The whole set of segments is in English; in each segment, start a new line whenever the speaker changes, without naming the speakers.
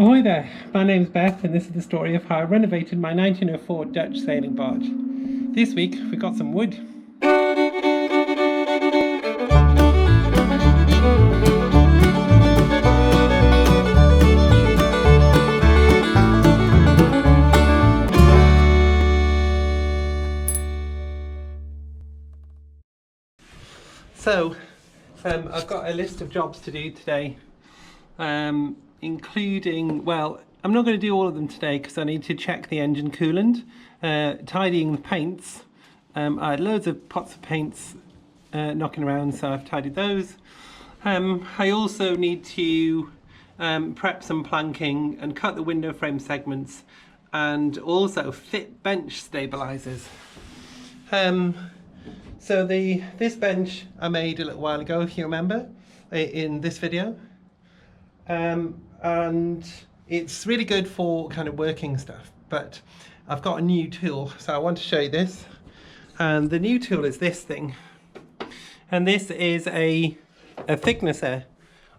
Ahoy there, my name's Beth and this is the story of how I renovated my 1904 Dutch sailing barge. This week we got some wood. So, I've got a list of jobs to do today, including, well, I'm not going to do all of them today because I need to check the engine coolant, tidying the paints. I had loads of pots of paints knocking around, so I've tidied those. I also need to prep some planking and cut the window frame segments and also fit bench stabilizers. So this bench I made a little while ago, if you remember, in this video. And it's really good for kind of working stuff, but I've got a new tool, so I want to show you this. And the new tool is this thing. And this is a thicknesser,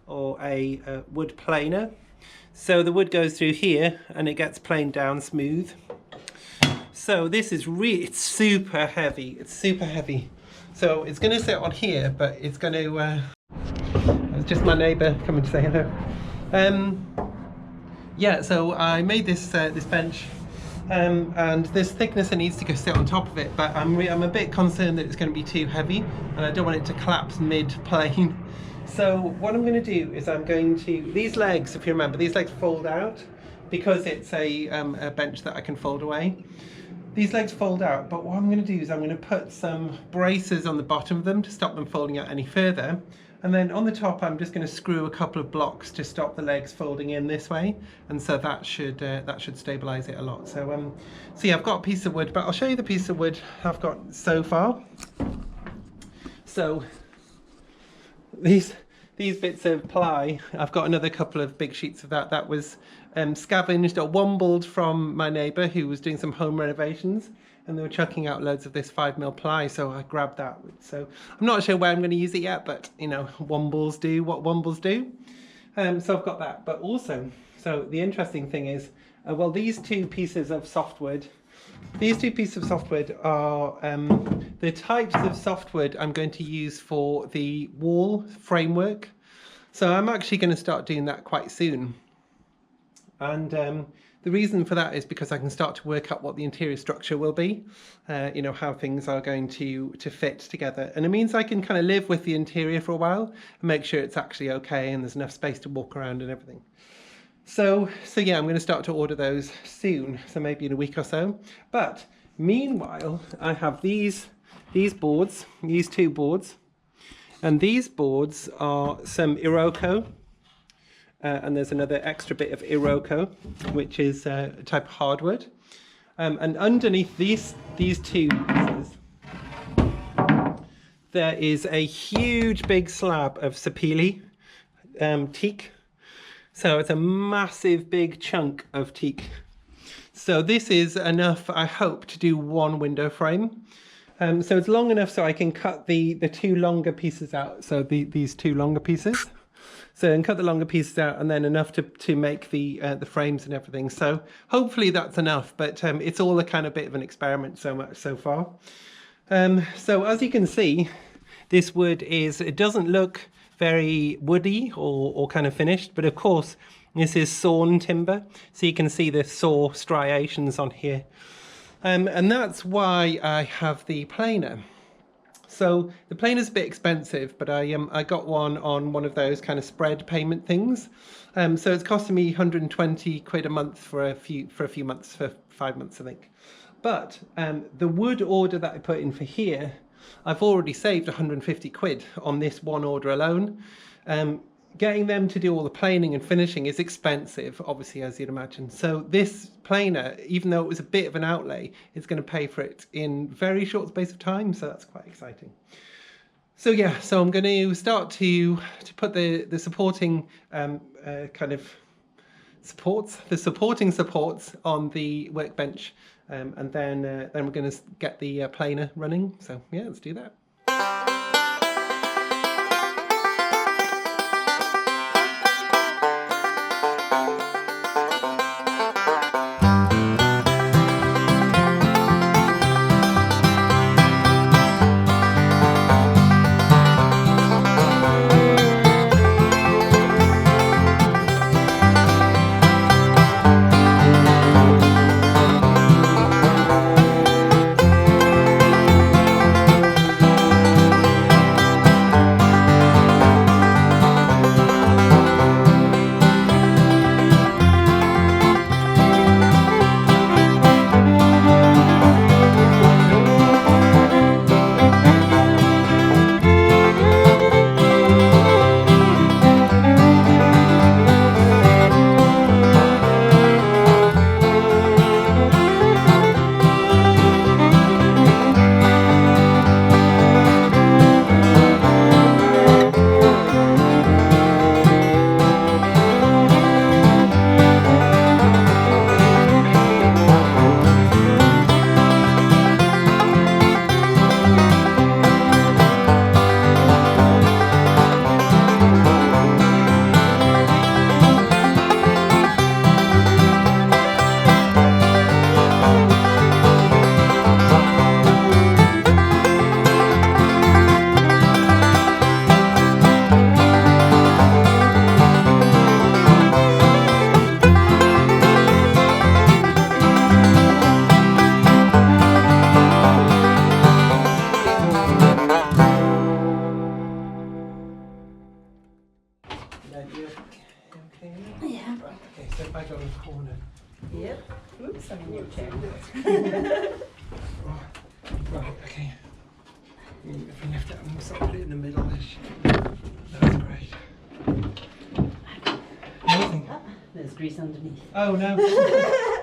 or a wood planer. So the wood goes through here and it gets planed down smooth. So this is really, it's super heavy. It's super heavy. So it's going to sit on here, but it's going to, it's just my neighbour coming to say hello. Yeah, so I made this this bench, and this thicknesser needs to go sit on top of it, but I'm a bit concerned that it's going to be too heavy, and I don't want it to collapse mid-plane. So what I'm going to do is I'm going to, these legs, if you remember, these legs fold out because it's a bench that I can fold away. These legs fold out, but what I'm going to do is I'm going to put some braces on the bottom of them to stop them folding out any further. And then on the top, I'm just going to screw a couple of blocks to stop the legs folding in this way, and so that should stabilise it a lot. So, so yeah, I've got a piece of wood, but I'll show you the piece of wood I've got so far. So these bits of ply, I've got another couple of big sheets of that was scavenged or wombled from my neighbour who was doing some home renovations, and they were chucking out loads of this 5mm ply, so I grabbed that. So I'm not sure where I'm going to use it yet, but you know, wombles do what wombles do. So I've got that, but also, so the interesting thing is, well, these two pieces of softwood, are the types of softwood I'm going to use for the wall framework. So I'm actually going to start doing that quite soon. And the reason for that is because I can start to work out what the interior structure will be, you know, how things are going to fit together. And it means I can kind of live with the interior for a while and make sure it's actually okay and there's enough space to walk around and everything. So yeah, I'm going to start to order those soon, so maybe in a week or so. But meanwhile, I have these boards, these two boards, and these boards are some Iroko. And there's another extra bit of Iroko, which is a type of hardwood. And underneath these two pieces, there is a huge big slab of sapele teak. So it's a massive big chunk of teak. So this is enough, I hope, to do one window frame. So it's long enough so I can cut the two longer pieces out. So these two longer pieces. So and cut the longer pieces out, and then enough to make the frames and everything. So hopefully that's enough, but it's all a kind of bit of an experiment so far. So as you can see, this wood it doesn't look very woody or kind of finished, but of course this is sawn timber, so you can see the saw striations on here. And that's why I have the planer. So the planer's a bit expensive, but I got one on one of those kind of spread payment things. So it's costing me 120 quid a month for a few months, for 5 months, I think. But the wood order that I put in for here, I've already saved 150 quid on this one order alone. Getting them to do all the planing and finishing is expensive, obviously, as you'd imagine. So this planer, even though it was a bit of an outlay, is going to pay for it in very short space of time. So that's quite exciting. So yeah, so I'm going to start to put the supporting kind of supports, the supporting supports on the workbench, and then we're going to get the planer running. So yeah, let's do that. So if I go in the corner.
Yep. Oops, I'm in your chair.
Right, okay. If we lift it, I'm going to put it in the middle-ish. That's great. Amazing.
There's grease underneath.
Oh no. Do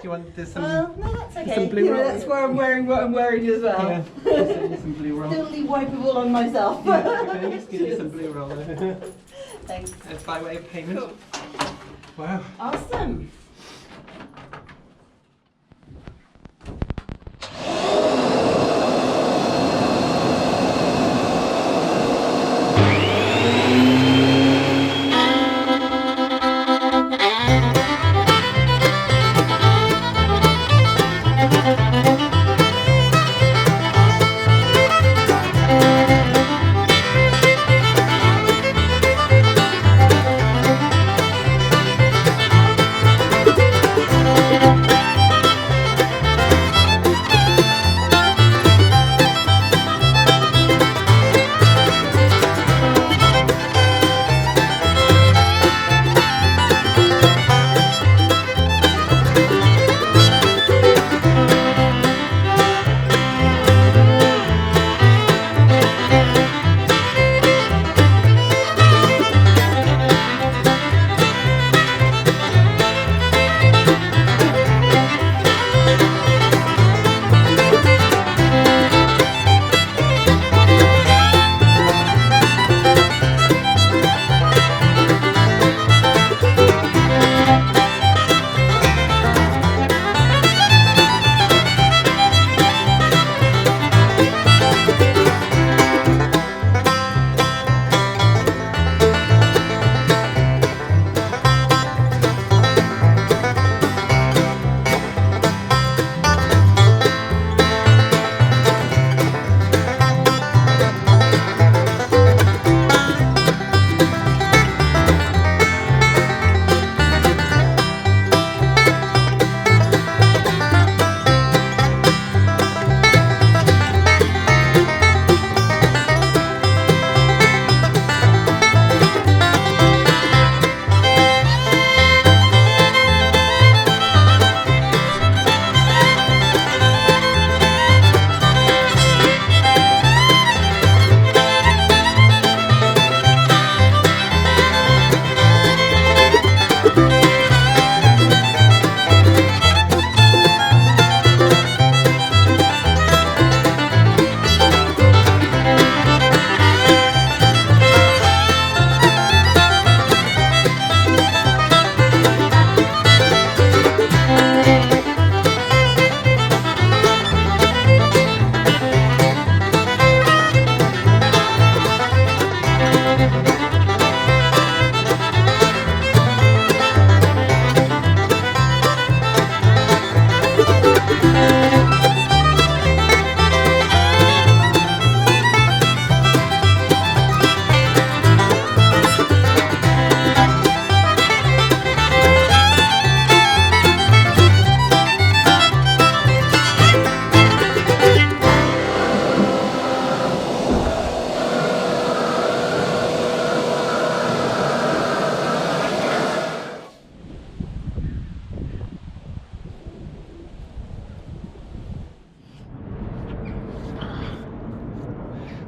you want this some?
No, that's okay.
Some blue roll?
That's why I'm wearing what I'm wearing as well.
Yeah. Just some blue roll.
Totally wipeable on myself.
Yeah, okay, just give you some blue roll.
Thanks.
It's by way of payment.
Cool.
Wow.
Awesome.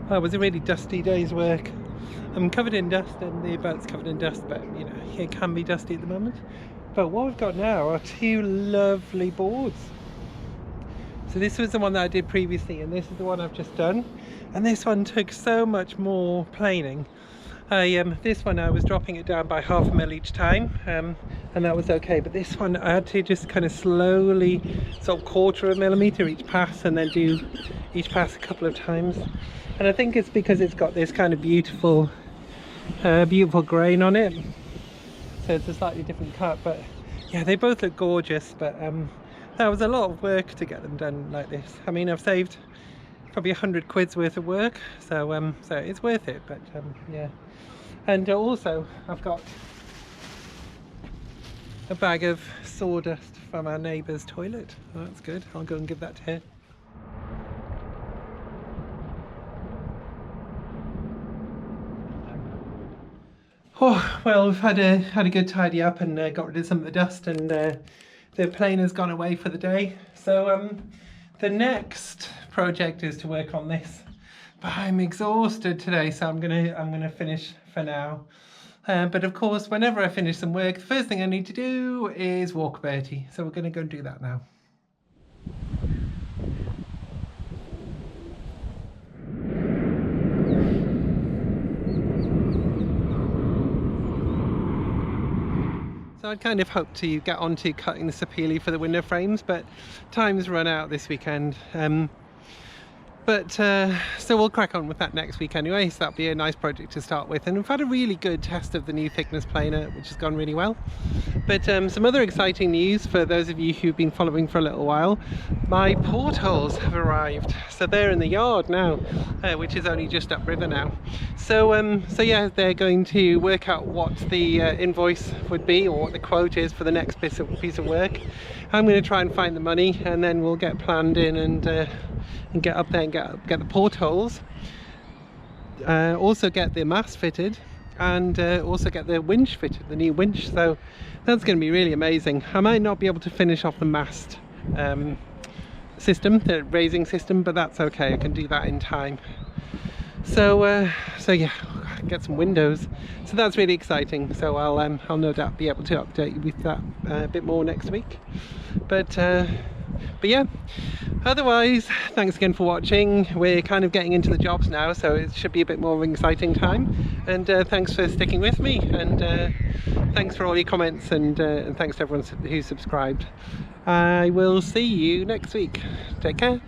Well, it was a really dusty day's work. I'm covered in dust and the boat's covered in dust, but you know, it can be dusty at the moment. But what we've got now are two lovely boards. So this was the one that I did previously, and this is the one I've just done. And this one took so much more planing. This one I was dropping it down by 0.5 mil each time, and that was okay. But this one I had to just kind of slowly, sort of 1/4 millimeter each pass, and then do each pass a couple of times. And I think it's because it's got this kind of beautiful grain on it, so it's a slightly different cut. But yeah, they both look gorgeous. But that was a lot of work to get them done like this. I mean, I've saved probably 100 quid's worth of work, so so it's worth it. But yeah, and also I've got a bag of sawdust from our neighbour's toilet. Oh, that's good. I'll go and give that to her. Oh, well, we've had a good tidy up and got rid of some of the dust, and the plane has gone away for the day. So the next project is to work on this. But I'm exhausted today, so I'm gonna finish for now. But of course, whenever I finish some work, the first thing I need to do is walk Bertie. So we're gonna go and do that now. So I'd kind of hoped to get on to cutting the sapele for the window frames, but time's run out this weekend. So we'll crack on with that next week anyway, so that'll be a nice project to start with. And we've had a really good test of the new thickness planer, which has gone really well. But some other exciting news for those of you who've been following for a little while: my portholes have arrived. So they're in the yard now, which is only just upriver now. So yeah, they're going to work out what the invoice would be, or what the quote is for the next piece of work. I'm going to try and find the money, and then we'll get planned in and get up there and get the portholes. Also get the mast fitted, and also get the winch fitted, the new winch. So that's going to be really amazing. I might not be able to finish off the mast system, the raising system, but that's okay. I can do that in time. So yeah, get some windows. So that's really exciting. So I'll no doubt be able to update you with that a bit more next week. But yeah, otherwise, thanks again for watching. We're kind of getting into the jobs now, so it should be a bit more of an exciting time. And thanks for sticking with me, and thanks for all your comments, and thanks to everyone who subscribed. I will see you next week. Take care.